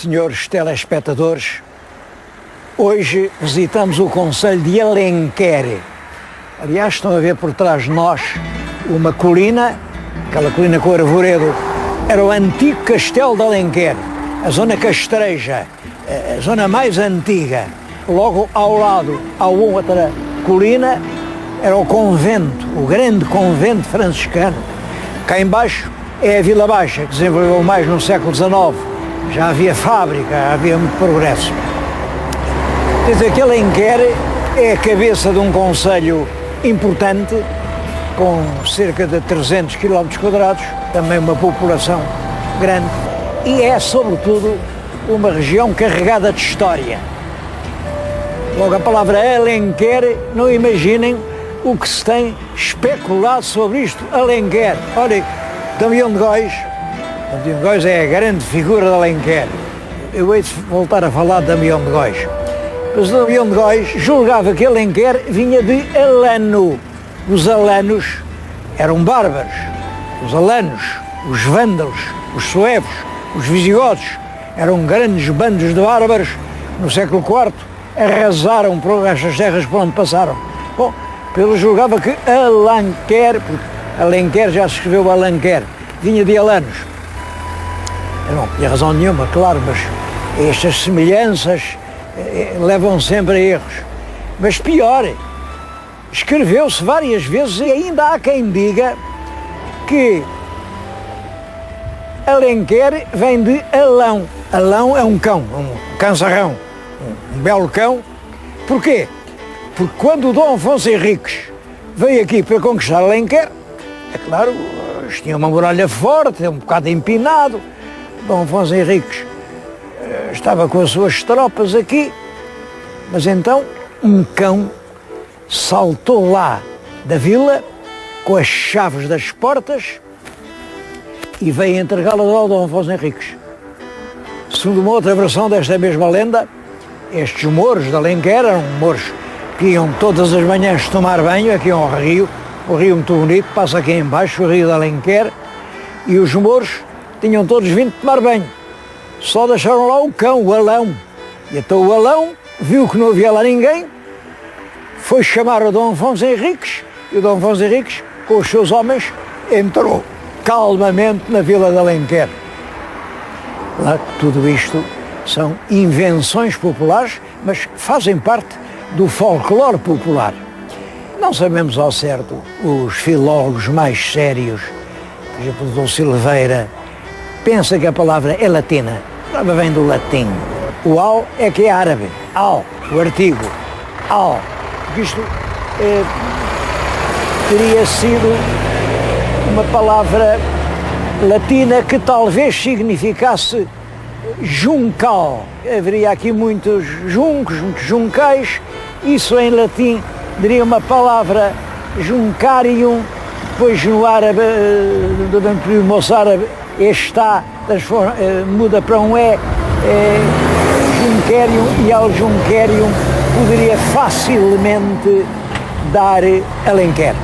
senhores telespectadores, hoje visitamos o concelho de Alenquer. Aliás, estão a ver por trás de nós uma colina, aquela colina com o arvoredo, era o antigo castelo de Alenquer, a zona castreja, a zona mais antiga. Logo ao lado, há outra colina, era o convento, o grande convento franciscano. Cá embaixo é a Vila Baixa, que desenvolveu mais no século XIX. Já havia fábrica, havia muito progresso. Quer dizer que Alenquer é a cabeça de um concelho importante, com cerca de 300 km², também uma população grande, e é, sobretudo, uma região carregada de história. Logo, a palavra Alenquer, não imaginem o que se tem especulado sobre isto. Alenquer, olhem, Damião de Góis é a grande figura de Alenquer. Eu hei de voltar a falar de Damião de Góis. Mas Damião de Góis julgava que Alenquer vinha de Alano. Os alanos eram bárbaros. Os alanos, os vândalos, os suevos, os visigodos, eram grandes bandos de bárbaros. No século IV arrasaram por estas terras por onde passaram. Bom, ele julgava que Alenquer, porque Alenquer já se escreveu Alenquer, vinha de alanos. Eu não tinha razão nenhuma, claro, mas estas semelhanças levam sempre a erros. Mas pior, escreveu-se várias vezes e ainda há quem diga que Alenquer vem de Alão. Alão é um cão, um canzarrão, um belo cão. Porquê? Porque quando o Dom Afonso Henriques veio aqui para conquistar Alenquer, é claro, tinha uma muralha forte, um bocado empinado. Dom Afonso Henriques estava com as suas tropas aqui, mas então um cão saltou lá da vila com as chaves das portas e veio entregá-las ao Dom Afonso Henriques. Segundo uma outra versão desta mesma lenda, estes mouros de Alenquer eram mouros que iam todas as manhãs tomar banho aqui ao rio, o rio muito bonito, passa aqui embaixo, o rio de Alenquer, e os mouros tinham todos vindo tomar banho. Só deixaram lá o cão, o Alão. E então o Alão viu que não havia lá ninguém, foi chamar o Dom Afonso Henriques, e o Dom Afonso Henriques, com os seus homens, entrou calmamente na vila de Alenquer. Lá, tudo isto são invenções populares, mas fazem parte do folclore popular. Não sabemos ao certo, os filólogos mais sérios, por exemplo, Dom Silveira, pensa que a palavra é latina. A palavra vem do latim. O al é que é árabe. Al, o artigo. Al. Porque isto teria sido uma palavra latina que talvez significasse juncal. Haveria aqui muitos juncos, muitos juncais. Isso em latim daria uma palavra juncarium, depois no árabe, durante o moçárabe, está, muda para um junquerium, e ao junquerium poderia facilmente dar Alenquer.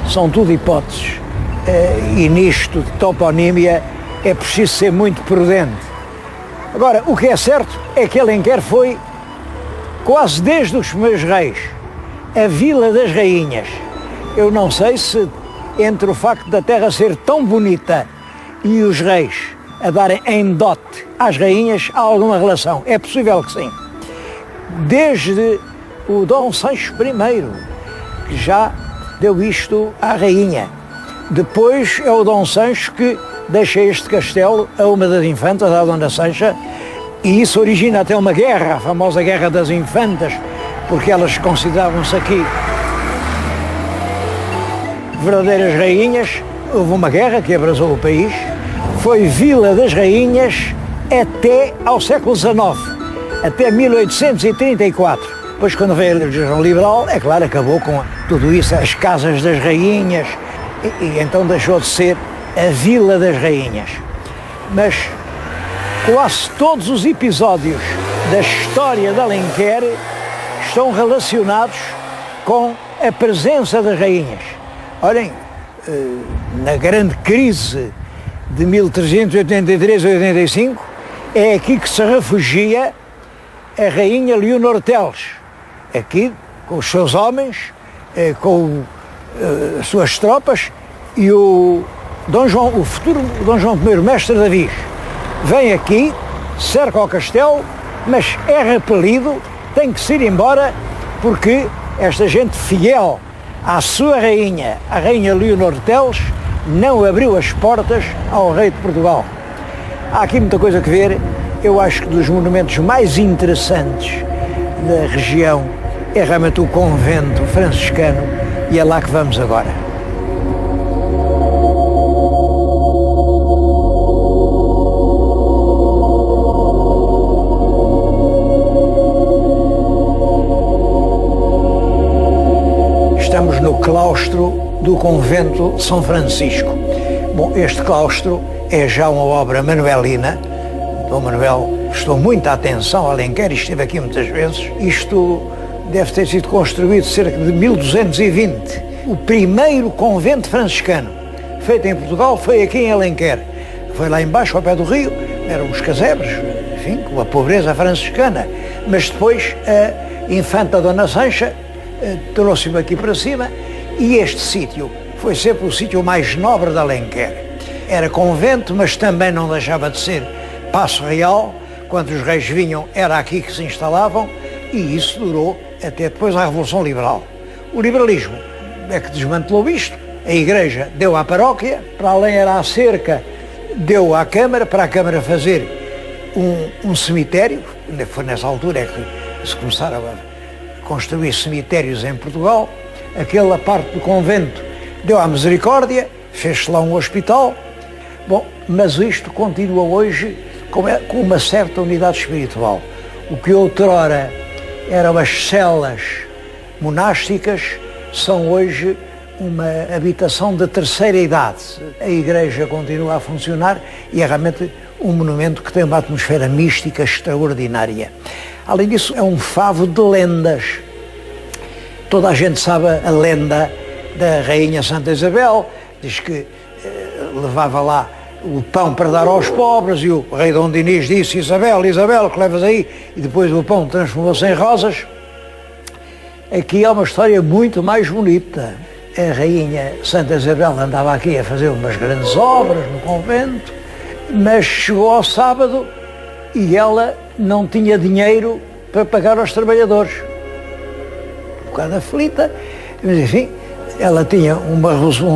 São tudo hipóteses, e nisto de toponímia é preciso ser muito prudente. Agora, o que é certo é que Alenquer foi, quase desde os primeiros reis, a Vila das Rainhas. Eu não sei se entre o facto da terra ser tão bonita e os reis a darem em dote às rainhas há alguma relação. É possível que sim. Desde o Dom Sancho I, que já deu isto à rainha. Depois é o Dom Sancho que deixa este castelo a uma das infantas, à Dona Sancha, e isso origina até uma guerra, a famosa Guerra das Infantas, porque elas consideravam-se aqui verdadeiras rainhas. Houve uma guerra que abrasou o país, foi Vila das Rainhas até ao século XIX, até 1834. Depois, quando veio a legislação liberal, é claro, acabou com tudo isso, as casas das rainhas, e então deixou de ser a Vila das Rainhas. Mas quase todos os episódios da história de Alenquer estão relacionados com a presença das rainhas. Olhem, na grande crise de 1383 a 85, É aqui que se refugia a rainha Leonor Teles, aqui com os seus homens, com as suas tropas, e o futuro Dom João I, mestre Davi, vem aqui, cerca o castelo, mas é repelido, tem que se ir embora, porque esta gente fiel à sua rainha, a rainha Leonor Teles, não abriu as portas ao rei de Portugal. Há aqui muita coisa que ver. Eu acho que dos monumentos mais interessantes da região é realmente o convento franciscano, e é lá que vamos agora. Estamos no claustro do convento de São Francisco. Bom, este claustro é já uma obra manuelina. Dom Manuel prestou muita atenção ao Alenquer e esteve aqui muitas vezes. Isto deve ter sido construído cerca de 1220. O primeiro convento franciscano feito em Portugal foi aqui em Alenquer. Foi lá embaixo, ao pé do rio, eram os casebres, enfim, com a pobreza franciscana. Mas depois a infanta Dona Sancha trouxe-me aqui para cima, e este sítio foi sempre o sítio mais nobre de Alenquer. Era convento, mas também não deixava de ser Paço Real. Quando os reis vinham, era aqui que se instalavam, e isso durou até depois da Revolução Liberal. O liberalismo é que desmantelou isto. A Igreja deu à paróquia, para além era a cerca, deu à Câmara, para a Câmara fazer um cemitério. Foi nessa altura é que se começaram a construir cemitérios em Portugal. Aquela parte do convento deu à Misericórdia, fez-se lá um hospital. Bom, mas isto continua hoje com uma certa unidade espiritual. O que outrora eram as celas monásticas são hoje uma habitação de terceira idade. A igreja continua a funcionar e é realmente um monumento que tem uma atmosfera mística extraordinária. Além disso, é um favo de lendas. Toda a gente sabe a lenda da Rainha Santa Isabel, diz que levava lá o pão para dar aos pobres, e o rei Dom Dinis disse: Isabel, Isabel, que levas aí? E depois o pão transformou-se em rosas. Aqui há uma história muito mais bonita. A Rainha Santa Isabel andava aqui a fazer umas grandes obras no convento, mas chegou ao sábado e ela não tinha dinheiro para pagar aos trabalhadores. Um bocado aflita, mas enfim, ela tinha um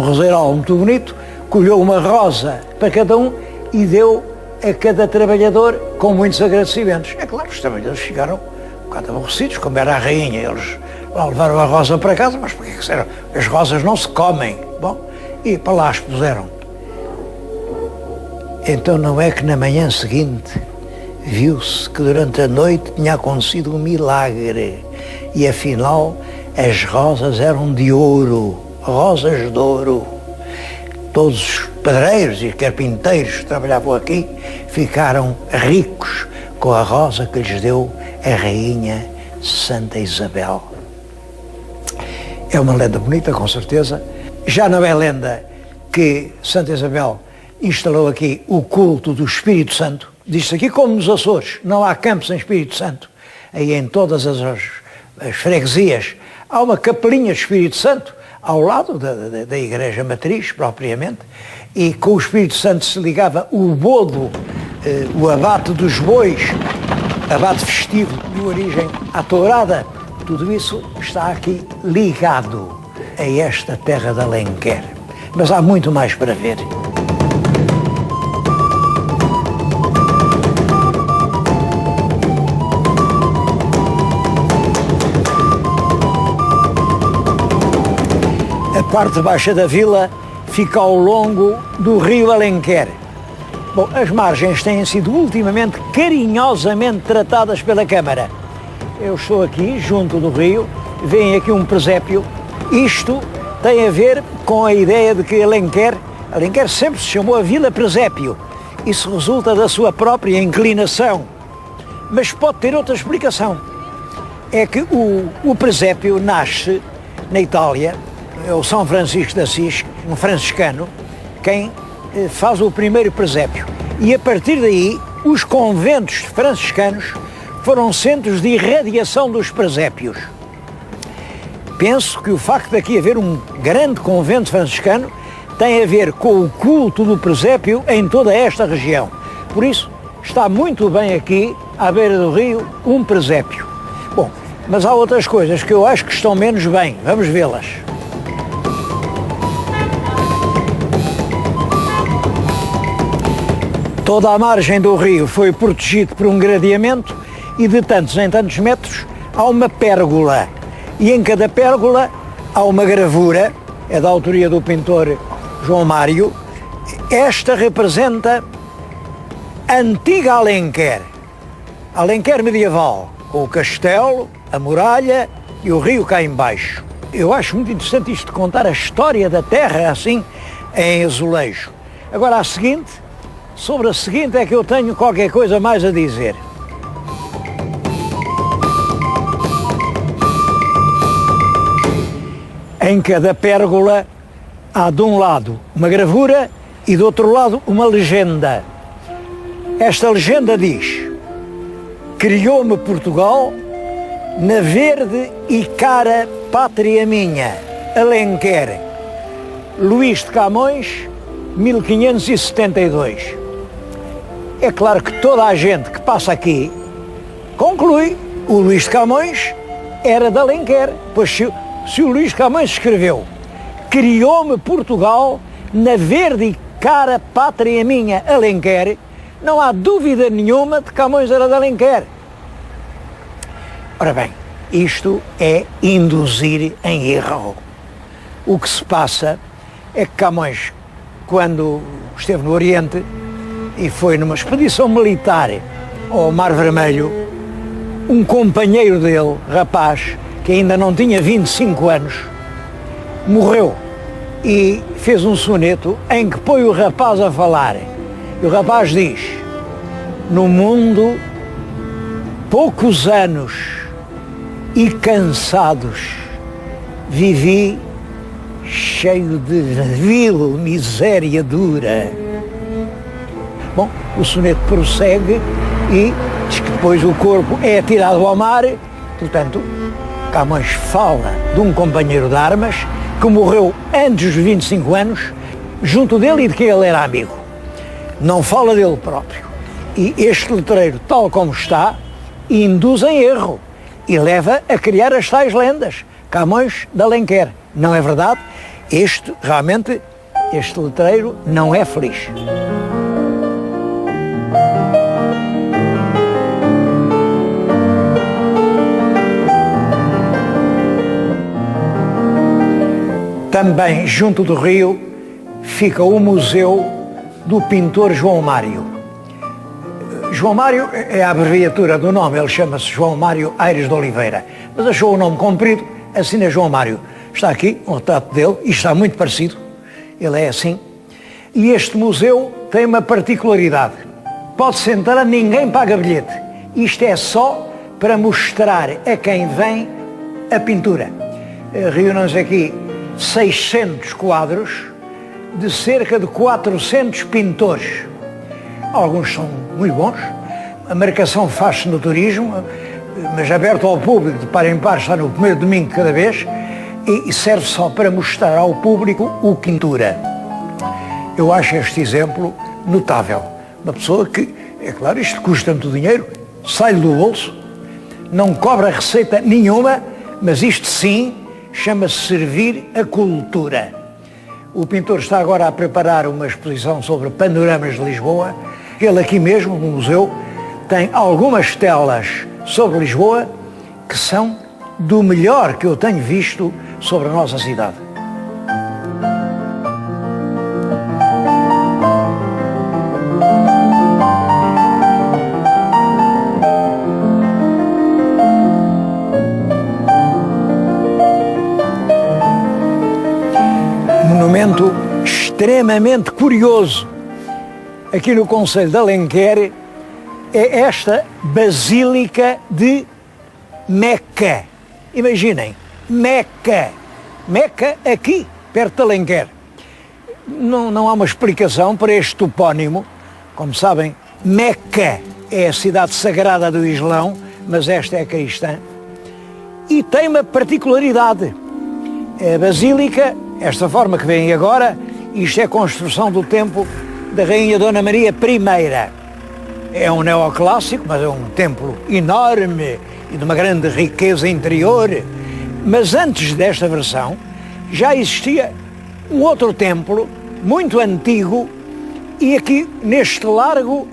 roseiral muito bonito, colheu uma rosa para cada um e deu a cada trabalhador com muitos agradecimentos. É claro que os trabalhadores ficaram um bocado aborrecidos, como era a rainha, eles lá levaram a rosa para casa, mas porquê que serão? As rosas não se comem. Bom, e para lá as puseram. Então não é que na manhã seguinte viu-se que durante a noite tinha acontecido um milagre, e afinal as rosas eram de ouro, rosas de ouro. Todos os pedreiros e carpinteiros que trabalhavam aqui ficaram ricos com a rosa que lhes deu a Rainha Santa Isabel. É uma lenda bonita, com certeza. Já não é lenda que Santa Isabel instalou aqui o culto do Espírito Santo. Diz-se aqui, como nos Açores, não há campos em Espírito Santo. Aí em todas as freguesias há uma capelinha de Espírito Santo, ao lado da Igreja Matriz, propriamente, e com o Espírito Santo se ligava o bodo, o abate dos bois, abate festivo de origem à tourada. Tudo isso está aqui ligado a esta terra de Alenquer. Mas há muito mais para ver. A parte baixa da vila fica ao longo do rio Alenquer. Bom, as margens têm sido ultimamente carinhosamente tratadas pela Câmara. Eu estou aqui, junto do rio, vem aqui um presépio. Isto tem a ver com a ideia de que Alenquer sempre se chamou a Vila Presépio. Isso resulta da sua própria inclinação. Mas pode ter outra explicação. É que o presépio nasce na Itália. É o São Francisco de Assis, um franciscano, quem faz o primeiro presépio. E a partir daí os conventos franciscanos foram centros de irradiação dos presépios. Penso que o facto de aqui haver um grande convento franciscano tem a ver com o culto do presépio em toda esta região. Por isso, está muito bem aqui, à beira do rio, um presépio. Bom, mas há outras coisas que eu acho que estão menos bem. Vamos vê-las. Toda a margem do rio foi protegida por um gradeamento e de tantos em tantos metros há uma pérgola. E em cada pérgola há uma gravura, é da autoria do pintor João Mário. Esta representa a antiga Alenquer, Alenquer medieval, com o castelo, a muralha e o rio cá embaixo. Eu acho muito interessante isto de contar a história da terra assim, em azulejo. Agora sobre a seguinte é que eu tenho qualquer coisa mais a dizer. Em cada pérgola há de um lado uma gravura e do outro lado uma legenda. Esta legenda diz: criou-me Portugal, na verde e cara pátria minha, Alenquer, Luís de Camões, 1572. É claro que toda a gente que passa aqui conclui o Luís de Camões era de Alenquer, pois se o Luís de Camões escreveu criou-me Portugal, na verde e cara pátria minha, Alenquer, não há dúvida nenhuma de que Camões era de Alenquer. Ora bem, isto é induzir em erro. O que se passa é que Camões, quando esteve no Oriente e foi numa expedição militar ao Mar Vermelho, um companheiro dele, rapaz, que ainda não tinha 25 anos, morreu e fez um soneto em que põe o rapaz a falar. E o rapaz diz: no mundo, poucos anos e cansados, vivi cheio de vil miséria dura. Bom, o soneto prossegue e diz que depois o corpo é atirado ao mar. Portanto, Camões fala de um companheiro de armas que morreu antes dos 25 anos, junto dele e de quem ele era amigo. Não fala dele próprio. E este letreiro, tal como está, induz em erro e leva a criar as tais lendas. Camões de Alenquer. Não é verdade? Este letreiro não é feliz. Também junto do rio fica o museu do pintor João Mário. João Mário é a abreviatura do nome, ele chama-se João Mário Aires de Oliveira, mas achou o nome comprido, assina João Mário. Está aqui um retrato dele e está muito parecido, ele é assim. E este museu tem uma particularidade: pode-se entrar, ninguém paga bilhete. Isto é só para mostrar a quem vem a pintura. Reúnem-se aqui 600 quadros de cerca de 400 pintores. Alguns são muito bons, a marcação faz-se no turismo, mas aberto ao público, de par em par, está no primeiro domingo de cada vez, e serve só para mostrar ao público o pintura. Eu acho este exemplo notável. Uma pessoa que, é claro, isto custa muito dinheiro, sai-lhe do bolso, não cobra receita nenhuma, mas isto sim chama-se servir a cultura. O pintor está agora a preparar uma exposição sobre panoramas de Lisboa. Ele aqui mesmo, no museu, tem algumas telas sobre Lisboa que são do melhor que eu tenho visto sobre a nossa cidade. Monumento extremamente curioso aqui no concelho de Alenquer é esta Basílica de Meca. Imaginem, Meca. Meca aqui, perto de Alenquer. Não há uma explicação para este topónimo. Como sabem, Meca é a cidade sagrada do Islão, mas esta é cristã. E tem uma particularidade. A basílica, esta forma que vem agora, isto é a construção do templo da Rainha Dona Maria I. É um neoclássico, mas é um templo enorme e de uma grande riqueza interior. Mas antes desta versão, já existia um outro templo, muito antigo, e aqui neste largo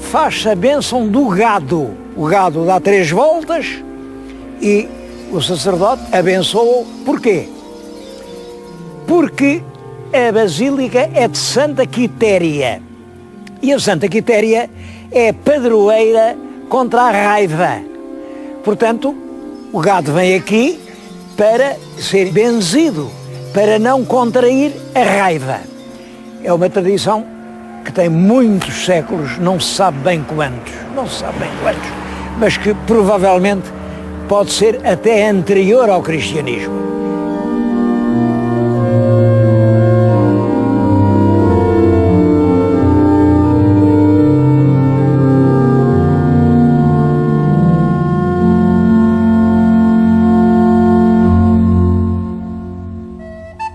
faz-se a bênção do gado. O gado dá 3 voltas e o sacerdote abençoa. Porquê? Porque a basílica é de Santa Quitéria. E a Santa Quitéria é padroeira contra a raiva. Portanto, o gado vem aqui para ser benzido, para não contrair a raiva. É uma tradição que tem muitos séculos, não se sabe bem quantos, mas que provavelmente pode ser até anterior ao cristianismo.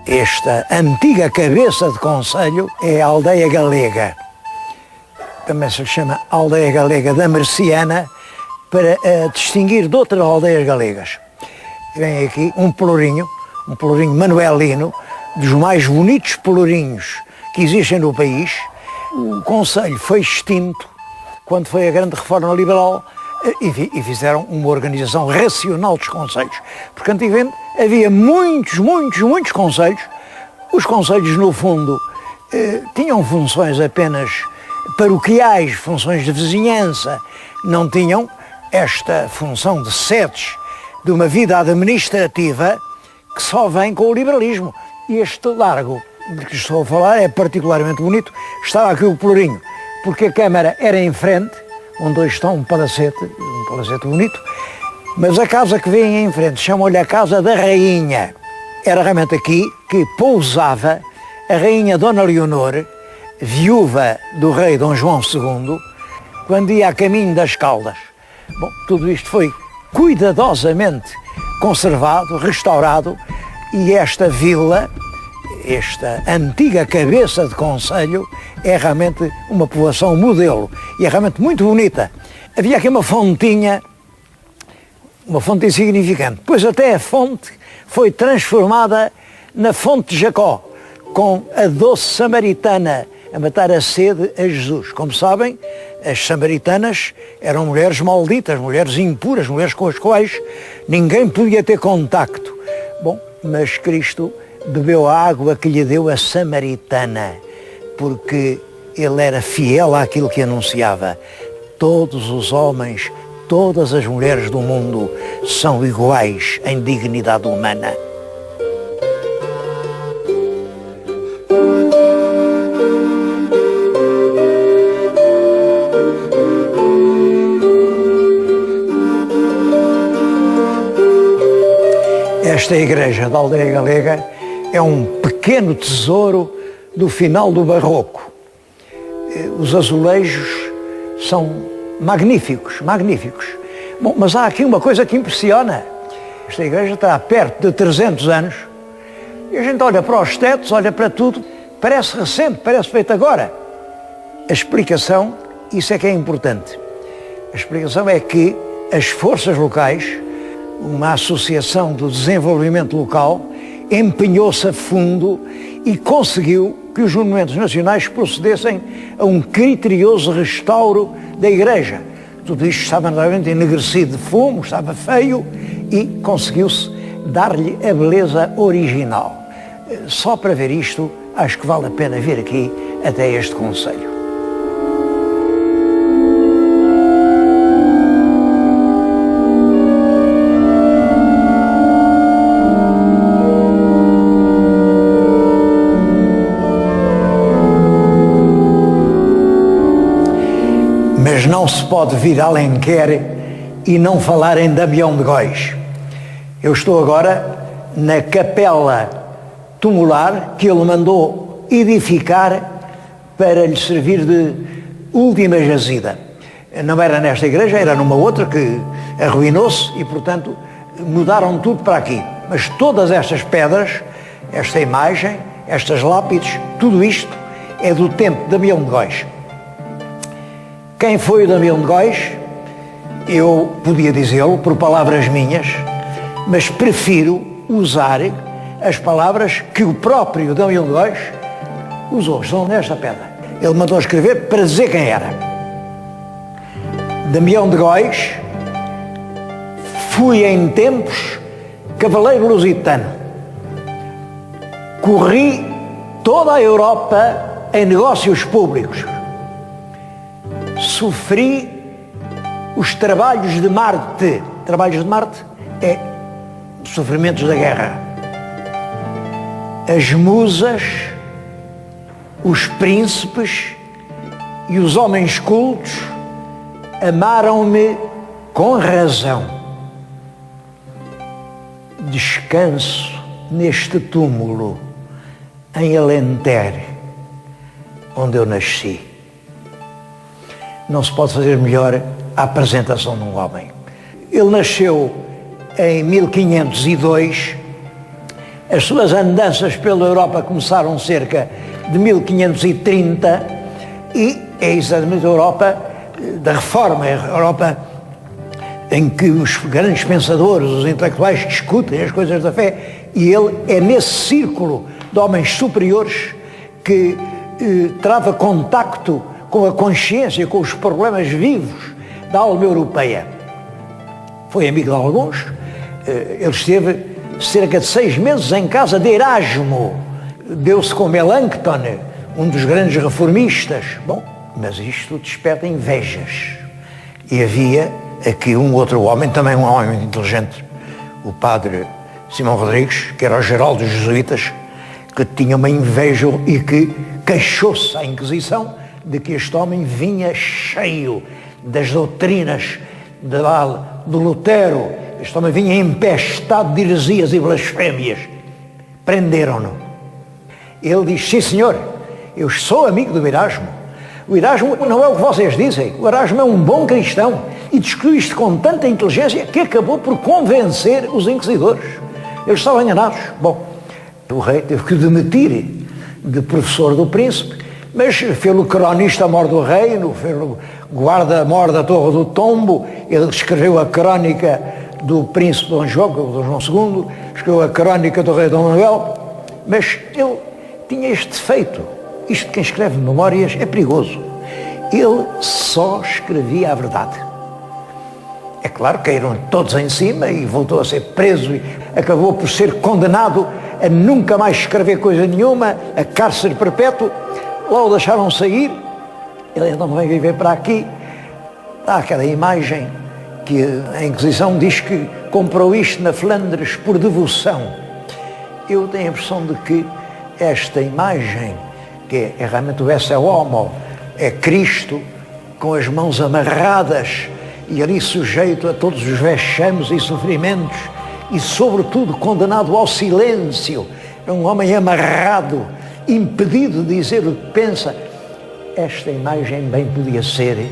Esta antiga cabeça de concelho é a aldeia galega. Também se chama aldeia galega da Merciana, para distinguir de outras aldeias galegas. Vem aqui um pelourinho manuelino, dos mais bonitos pelourinhos que existem no país. O concelho foi extinto quando foi a grande reforma liberal e fizeram uma organização racional dos concelhos. Porque antigamente havia muitos concelhos. Os concelhos, no fundo, tinham funções apenas paroquiais, funções de vizinhança, não tinham esta função de sedes de uma vida administrativa que só vem com o liberalismo. E este largo de que estou a falar é particularmente bonito. Estava aqui o pelourinho, porque a Câmara era em frente, onde hoje está um palacete bonito, mas a casa que vem em frente chamam-lhe a Casa da Rainha. Era realmente aqui que pousava a Rainha Dona Leonor, viúva do rei Dom João II, quando ia a caminho das Caldas. Bom, tudo isto foi cuidadosamente conservado, restaurado, e esta vila, esta antiga cabeça de concelho, é realmente uma povoação modelo e é realmente muito bonita. Havia aqui uma fonte insignificante, pois até a fonte foi transformada na fonte de Jacó, com a doce samaritana a matar a sede a Jesus. Como sabem, as samaritanas eram mulheres malditas, mulheres impuras, mulheres com as quais ninguém podia ter contacto. Bom, mas Cristo bebeu a água que lhe deu a samaritana, porque ele era fiel àquilo que anunciava. Todos os homens, todas as mulheres do mundo são iguais em dignidade humana. Esta igreja da aldeia galega é um pequeno tesouro do final do barroco. Os azulejos são magníficos. Bom, mas há aqui uma coisa que impressiona. Esta igreja está perto de 300 anos e a gente olha para os tetos, olha para tudo, parece recente, parece feito agora. A explicação, isso é que é importante. A explicação é que as forças locais, uma associação do desenvolvimento local, empenhou-se a fundo e conseguiu que os monumentos nacionais procedessem a um criterioso restauro da igreja. Tudo isto estava realmente enegrecido de fumo, estava feio e conseguiu-se dar-lhe a beleza original. Só para ver isto, acho que vale a pena vir aqui até este concelho. Mas não se pode vir a Alenquer e não falar em Damião de Góis. Eu estou agora na capela tumular que ele mandou edificar para lhe servir de última jazida. Não era nesta igreja, era numa outra que arruinou-se e, portanto, mudaram tudo para aqui. Mas todas estas pedras, esta imagem, estas lápides, tudo isto é do tempo de Damião de Góis. Quem foi o Damião de Góis? Eu podia dizê-lo por palavras minhas, mas prefiro usar as palavras que o próprio Damião de Góis usou. Estão nesta pedra. Ele mandou escrever para dizer quem era. Damião de Góis, fui em tempos cavaleiro lusitano. Corri toda a Europa em negócios públicos. Sofri os trabalhos de Marte. Trabalhos de Marte é sofrimentos da guerra. As musas, os príncipes e os homens cultos amaram-me com razão. Descanso neste túmulo em Alentejo, onde eu nasci. Não se pode fazer melhor a apresentação de um homem. Ele nasceu em 1502, as suas andanças pela Europa começaram cerca de 1530 e é exatamente a Europa da Reforma, a Europa em que os grandes pensadores, os intelectuais discutem as coisas da fé, e ele é nesse círculo de homens superiores que trava contacto com a consciência, com os problemas vivos da alma europeia. Foi amigo de alguns. Ele esteve cerca de 6 meses em casa de Erasmo, deu-se com Melanchthon, um dos grandes reformistas. Bom, mas isto desperta invejas. E havia aqui um outro homem, também um homem inteligente, o padre Simão Rodrigues, que era o geral dos jesuítas, que tinha uma inveja e que queixou-se à Inquisição de que este homem vinha cheio das doutrinas de Lutero. Este homem vinha empestado de heresias e blasfémias. Prenderam-no. Ele diz: sim, senhor, eu sou amigo do Erasmo. O Erasmo não é o que vocês dizem. O Erasmo é um bom cristão. E discutiu isto com tanta inteligência que acabou por convencer os inquisidores. Eles estavam enganados. Bom, o rei teve que demitir de professor do príncipe, mas fez-o cronista mor do reino, fez-o guarda-mor da Torre do Tombo. Ele escreveu a crónica do príncipe Dom João, Dom João II, escreveu a crónica do rei Dom Manuel, mas ele tinha este defeito. Isto de quem escreve memórias é perigoso. Ele só escrevia a verdade. É claro que caíram todos em cima e voltou a ser preso e acabou por ser condenado a nunca mais escrever coisa nenhuma, a cárcere perpétuo. Lá o deixaram sair, ele então vem viver para aqui. Há aquela imagem que a Inquisição diz que comprou isto na Flandres por devoção. Eu tenho a impressão de que esta imagem, que é realmente o esse homo, é Cristo com as mãos amarradas e ali sujeito a todos os vexames e sofrimentos e sobretudo condenado ao silêncio, é um homem amarrado, impedido de dizer o que pensa. Esta imagem bem podia ser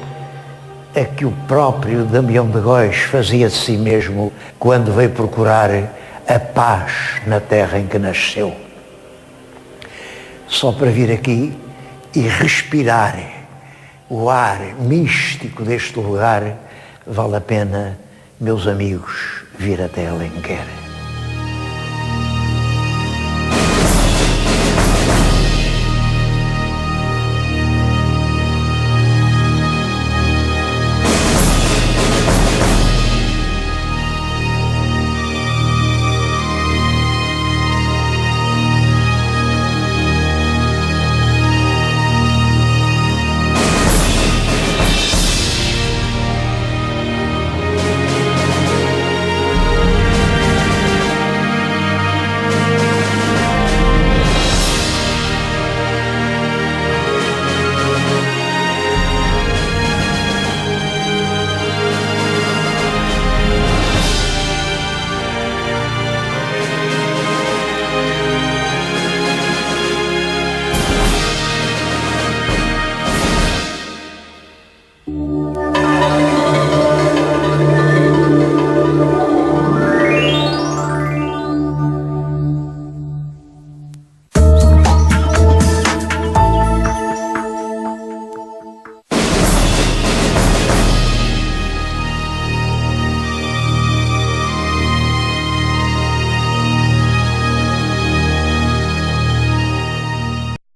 a que o próprio Damião de Góis fazia de si mesmo quando veio procurar a paz na terra em que nasceu. Só para vir aqui e respirar o ar místico deste lugar, vale a pena, meus amigos, vir até Alenquer.